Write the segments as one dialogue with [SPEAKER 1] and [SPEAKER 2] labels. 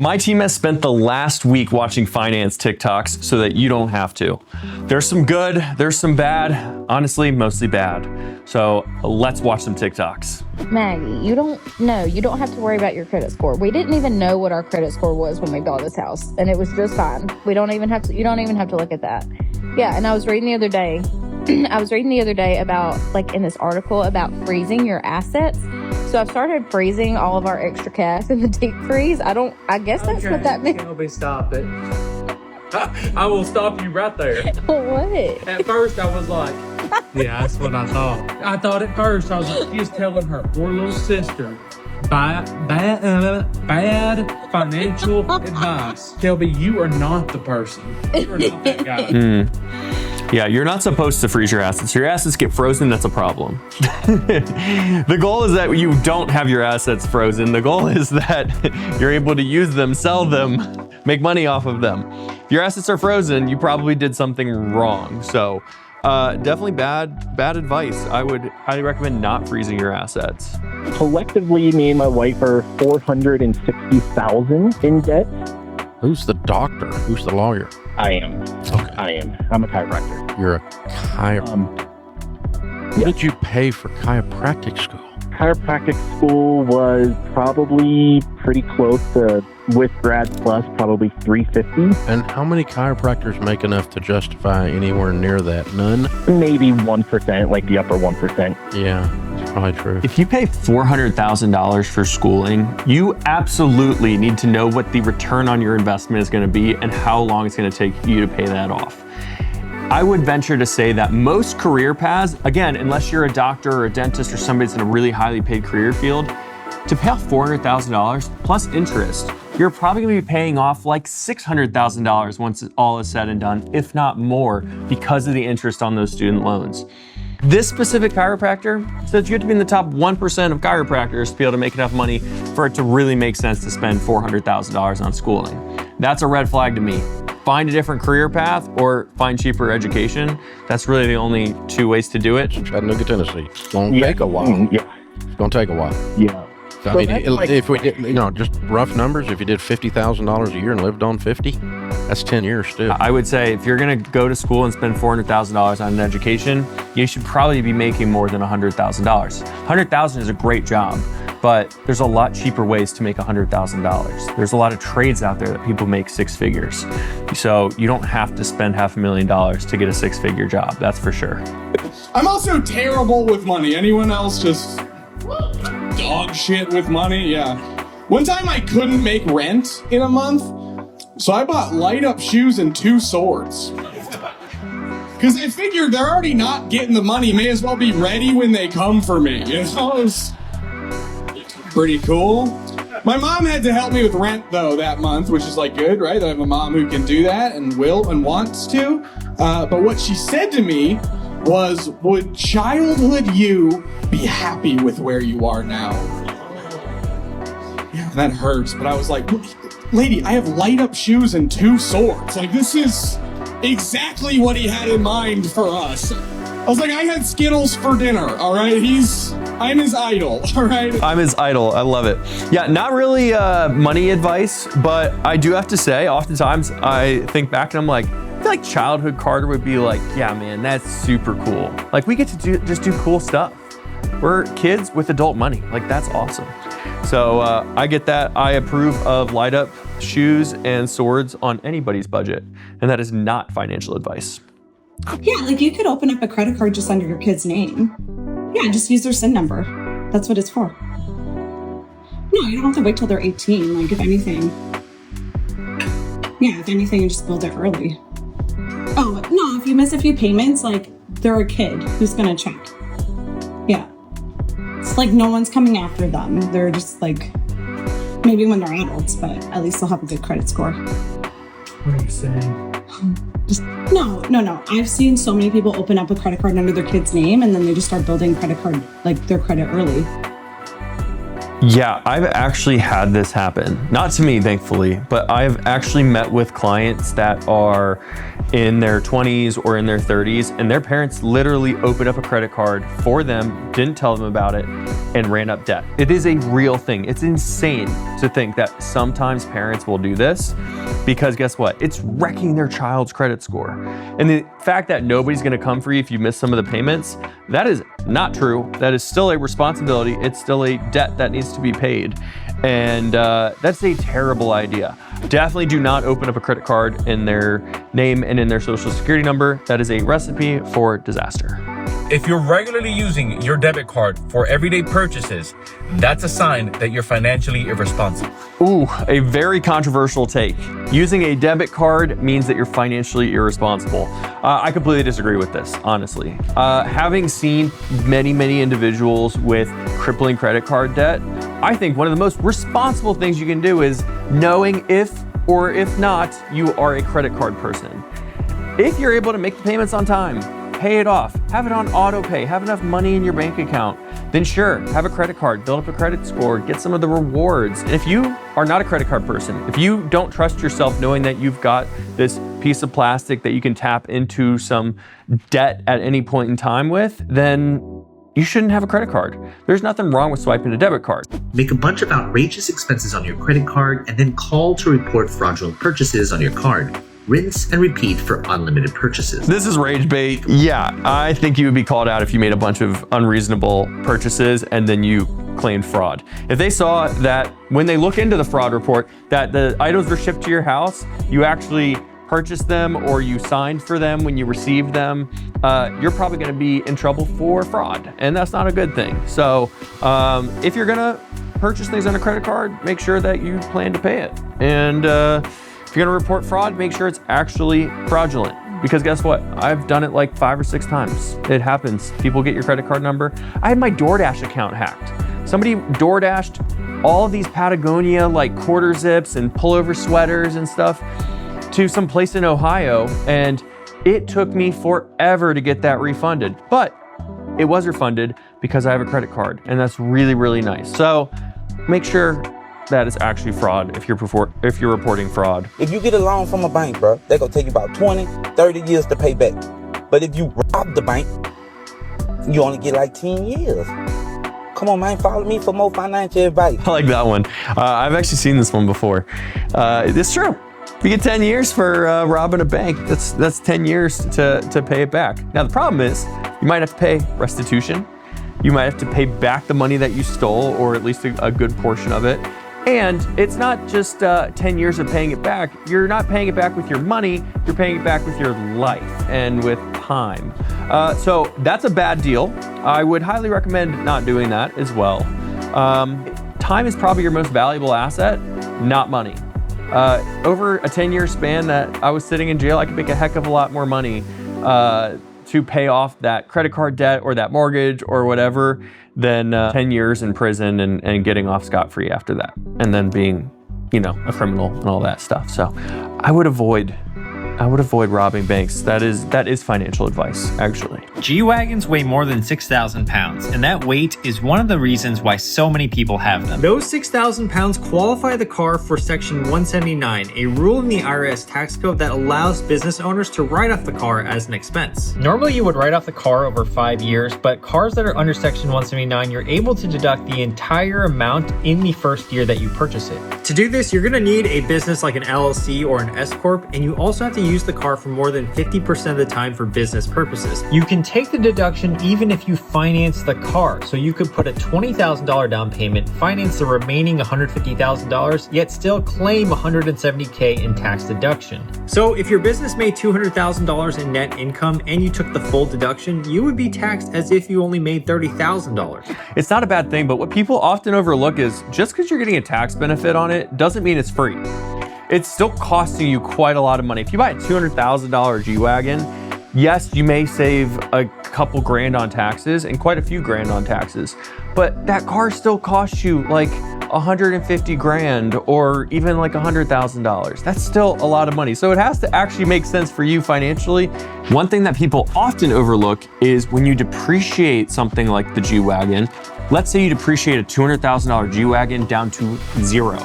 [SPEAKER 1] My team has spent the last week watching finance TikToks so that you don't have to. There's some good, there's some bad, honestly, mostly bad. So let's watch some TikToks.
[SPEAKER 2] Maggie, you don't have to worry about your credit score. We didn't even know what our credit score was when we bought this house, and it was just fine. You don't even have to look at that. Yeah, and I was reading the other day about, like, in this article about freezing your assets. So I've started freezing all of our extra cash in the deep freeze. I guess that's what that means.
[SPEAKER 3] Shelby, stop it. I will stop you right there.
[SPEAKER 2] What?
[SPEAKER 3] At first, I was like, yeah, that's what I thought. I thought at first, I was like, she's telling her poor little sister bad financial advice. Shelby, you are not the person. You are not that guy.
[SPEAKER 1] Yeah, you're not supposed to freeze your assets. Your assets get frozen, that's a problem. The goal is that you don't have your assets frozen. The goal is that you're able to use them, sell them, make money off of them. If your assets are frozen, you probably did something wrong. So definitely bad advice. I would highly recommend not freezing your assets.
[SPEAKER 4] Collectively, me and my wife are $460,000 in debt.
[SPEAKER 5] Who's the doctor? Who's the lawyer?
[SPEAKER 4] I am.
[SPEAKER 5] Okay.
[SPEAKER 4] I am. I'm a chiropractor.
[SPEAKER 5] You're a chiropractor. What did you pay for chiropractic school?
[SPEAKER 4] Chiropractic school was probably pretty close to, with grad plus, probably $350.
[SPEAKER 5] And how many chiropractors make enough to justify anywhere near that? None?
[SPEAKER 4] Maybe 1%, like the upper 1%.
[SPEAKER 5] Yeah, it's probably true.
[SPEAKER 1] If you pay $400,000 for schooling, you absolutely need to know what the return on your investment is going to be and how long it's going to take you to pay that off. I would venture to say that most career paths, again, unless you're a doctor or a dentist or somebody that's in a really highly paid career field, to pay off $400,000 plus interest, you're probably going to be paying off like $600,000 once all is said and done, if not more, because of the interest on those student loans. This specific chiropractor says you have to be in the top 1% of chiropractors to be able to make enough money for it to really make sense to spend $400,000 on schooling. That's a red flag to me. Find a different career path or find cheaper education. That's really the only two ways to do it.
[SPEAKER 5] Chattanooga, Tennessee. It's going to take a while.
[SPEAKER 4] Yeah.
[SPEAKER 5] It's going to take a while.
[SPEAKER 4] Yeah.
[SPEAKER 5] I mean, if we did, just rough numbers, if you did $50,000 a year and lived on 50, that's 10 years still.
[SPEAKER 1] I would say if you're going to go to school and spend $400,000 on an education, you should probably be making more than $100,000. $100,000 is a great job, but there's a lot cheaper ways to make $100,000. There's a lot of trades out there that people make six figures. So you don't have to spend $500,000 to get a six-figure job, that's for sure.
[SPEAKER 6] I'm also terrible with money. Anyone else just dog shit with money? Yeah. One time I couldn't make rent in a month, so I bought light up shoes and 2 swords. Because I figured they're already not getting the money, may as well be ready when they come for me. You know, it was pretty cool. My mom had to help me with rent though that month, which is like good, right? I have a mom who can do that and will and wants to. But what she said to me was, would childhood you be happy with where you are now? Yeah, that hurts, but I was like, lady, I have light up shoes and 2 swords. Like, this is exactly what he had in mind for us. I was like, I had Skittles for dinner, all right? I'm his idol, all right?
[SPEAKER 1] I'm his idol, I love it. Yeah, not really money advice, but I do have to say, oftentimes I think back and I'm like, I feel like childhood Carter would be like, yeah, man, that's super cool. Like, we get to just do cool stuff. We're kids with adult money. Like, that's awesome. So I get that. I approve of light up shoes and swords on anybody's budget. And that is not financial advice.
[SPEAKER 7] Yeah, like you could open up a credit card just under your kid's name. Yeah, just use their SIN number. That's what it's for. No, you don't have to wait till they're 18. Like, if anything, you just build it early. Oh, no, if you miss a few payments, like, they're a kid who's gonna check. Yeah. It's like no one's coming after them. They're just like, maybe when they're adults, but at least they'll have a good credit score.
[SPEAKER 3] What are you saying?
[SPEAKER 7] No. I've seen so many people open up a credit card under their kid's name and then they just start building their credit early.
[SPEAKER 1] Yeah, I've actually had this happen. Not to me, thankfully, but I've actually met with clients that are in their 20s or in their 30s, and their parents literally opened up a credit card for them, didn't tell them about it, and ran up debt. It is a real thing. It's insane to think that sometimes parents will do this because guess what? It's wrecking their child's credit score. And the fact that nobody's gonna come for you if you miss some of the payments, that is not true. That is still a responsibility. It's still a debt that needs to be paid. And that's a terrible idea. Definitely do not open up a credit card in their name and in their social security number. That is a recipe for disaster.
[SPEAKER 8] If you're regularly using your debit card for everyday purchases, that's a sign that you're financially irresponsible.
[SPEAKER 1] Ooh, a very controversial take. Using a debit card means that you're financially irresponsible. I completely disagree with this, honestly. Having seen many individuals with crippling credit card debt, I think one of the most responsible things you can do is knowing if or if not you are a credit card person. If you're able to make the payments on time, pay it off, have it on auto pay, have enough money in your bank account, then sure, have a credit card, build up a credit score, get some of the rewards. And if you are not a credit card person, if you don't trust yourself knowing that you've got this piece of plastic that you can tap into some debt at any point in time with, then you shouldn't have a credit card. There's nothing wrong with swiping a debit card.
[SPEAKER 9] Make a bunch of outrageous expenses on your credit card and then call to report fraudulent purchases on your card. Rinse and repeat for unlimited purchases.
[SPEAKER 1] This is rage bait. Yeah, I think you would be called out if you made a bunch of unreasonable purchases and then you claimed fraud. If they saw that when they look into the fraud report that the items were shipped to your house, you actually purchased them or you signed for them when you received them, you're probably gonna be in trouble for fraud, and that's not a good thing. So if you're gonna purchase things on a credit card, make sure that you plan to pay it. And if you're gonna report fraud, make sure it's actually fraudulent. Because guess what? I've done it like 5 or 6 times. It happens. People get your credit card number. I had my DoorDash account hacked. Somebody DoorDashed all of these Patagonia like quarter zips and pullover sweaters and stuff to some place in Ohio, and it took me forever to get that refunded. But it was refunded because I have a credit card, and that's really nice. So make sure that is actually fraud if you're reporting fraud.
[SPEAKER 10] If you get a loan from a bank, bro, they're gonna take you about 20, 30 years to pay back. But if you rob the bank, you only get like 10 years. Come on, man, follow me for more financial advice.
[SPEAKER 1] I like that one. I've actually seen this one before. It's true. If you get 10 years for robbing a bank, that's 10 years to pay it back. Now the problem is, you might have to pay restitution. You might have to pay back the money that you stole, or at least a good portion of it. And it's not just 10 years of paying it back. You're not paying it back with your money, you're paying it back with your life and with time. So that's a bad deal. I would highly recommend not doing that as well. Time is probably your most valuable asset, not money. Over a 10-year span that I was sitting in jail, I could make a heck of a lot more money to pay off that credit card debt or that mortgage or whatever than 10 years in prison and getting off scot-free after that, and then being, a criminal and all that stuff. So I would avoid robbing banks. That is financial advice, actually.
[SPEAKER 11] G-wagons weigh more than 6,000 pounds, and that weight is one of the reasons why so many people have them. Those 6,000 pounds qualify the car for Section 179, a rule in the IRS tax code that allows business owners to write off the car as an expense. Normally you would write off the car over 5 years, but cars that are under Section 179, you're able to deduct the entire amount in the first year that you purchase it. To do this, you're gonna need a business like an LLC or an S-Corp, and you also have to use the car for more than 50% of the time for business purposes. You can take the deduction even if you finance the car. So you could put a $20,000 down payment, finance the remaining $150,000, yet still claim $170K in tax deduction. So if your business made $200,000 in net income and you took the full deduction, you would be taxed as if you only made $30,000.
[SPEAKER 1] It's not a bad thing, but what people often overlook is just because you're getting a tax benefit on it doesn't mean it's free. It's still costing you quite a lot of money. If you buy a $200,000 G-wagon, yes, you may save a couple grand on taxes and quite a few grand on taxes, but that car still costs you like 150 grand or even like $100,000. That's still a lot of money. So it has to actually make sense for you financially. One thing that people often overlook is when you depreciate something like the G-wagon, Let's say you depreciate a $200,000 G-wagon down to zero.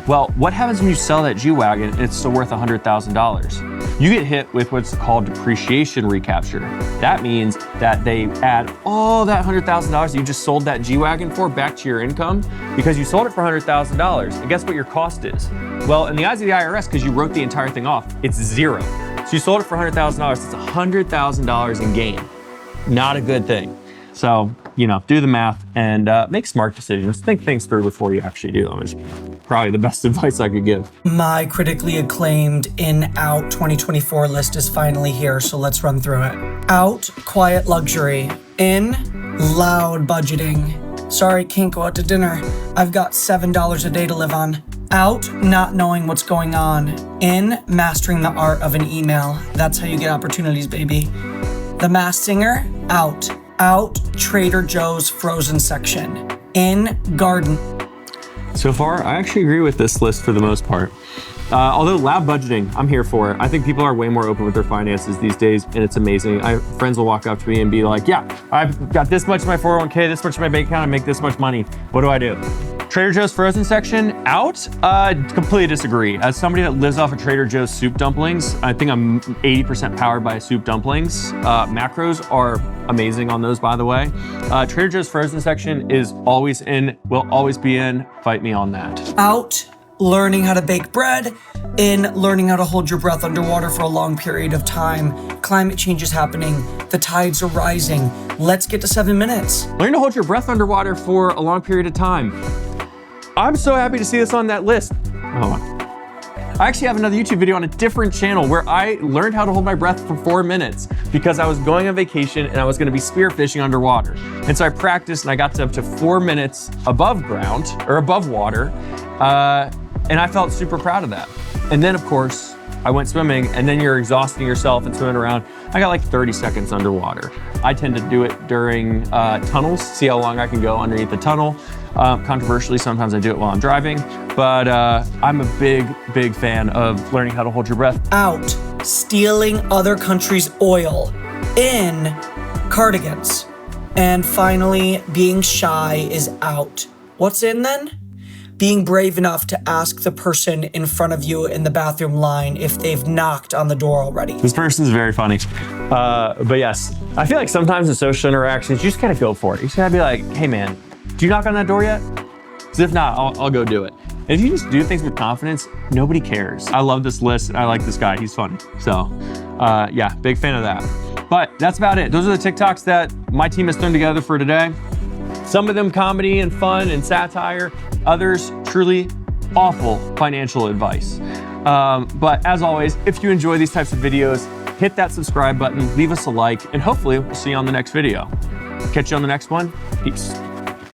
[SPEAKER 1] Well, what happens when you sell that G-wagon and it's still worth $100,000? You get hit with what's called depreciation recapture. That means that they add all that $100,000 you just sold that G-wagon for back to your income because you sold it for $100,000. And guess what your cost is? Well, in the eyes of the IRS, because you wrote the entire thing off, it's zero. So you sold it for $100,000, it's $100,000 in gain. Not a good thing. So, you know, do the math and make smart decisions. Think things through before you actually do them. It's probably the best advice I could give.
[SPEAKER 12] My critically acclaimed in-out 2024 list is finally here, so let's run through it. Out, quiet luxury. In, loud budgeting. Sorry, can't go out to dinner. I've got $7 a day to live on. Out, not knowing what's going on. In, mastering the art of an email. That's how you get opportunities, baby. The Masked Singer, out. Out, Trader Joe's frozen section. In, garden.
[SPEAKER 1] So far, I actually agree with this list for the most part. Although loud budgeting, I'm here for it. I think people are way more open with their finances these days, and it's amazing. Friends will walk up to me and be like, yeah, I've got this much in my 401k, this much in my bank account, I make this much money. What do I do? Trader Joe's frozen section, out? Completely disagree. As somebody that lives off of Trader Joe's soup dumplings, I think I'm 80% powered by soup dumplings. Macros are amazing on those, by the way. Trader Joe's frozen section is always in, will always be in. Fight me on that.
[SPEAKER 12] Out, learning how to bake bread. In, learning how to hold your breath underwater for a long period of time. Climate change is happening. The tides are rising. Let's get to 7 minutes.
[SPEAKER 1] Learn to hold your breath underwater for a long period of time. I'm so happy to see this on that list. Hold on. I actually have another YouTube video on a different channel where I learned how to hold my breath for 4 minutes because I was going on vacation and I was gonna be spearfishing underwater. And so I practiced and I got to up to 4 minutes above ground or above water. And I felt super proud of that. And then of course, I went swimming and then you're exhausting yourself and swimming around. I got like 30 seconds underwater. I tend to do it during tunnels, see how long I can go underneath the tunnel. Controversially, sometimes I do it while I'm driving, but I'm a big fan of learning how to hold your breath.
[SPEAKER 12] Out, stealing other countries' oil. In, cardigans. And finally, being shy is out. What's in then? Being brave enough to ask the person in front of you in the bathroom line if they've knocked on the door already.
[SPEAKER 1] This person's very funny. But yes, I feel like sometimes in social interactions, you just gotta go for it. You just gotta be like, hey man, do you knock on that door yet? Because if not, I'll go do it. And if you just do things with confidence, nobody cares. I love this list and I like this guy, he's funny. So yeah, big fan of that. But that's about it. Those are the TikToks that my team has thrown together for today. Some of them comedy and fun and satire, others truly awful financial advice. But as always, if you enjoy these types of videos, hit that subscribe button, leave us a like, and hopefully we'll see you on the next video. Catch you on the next one. Peace.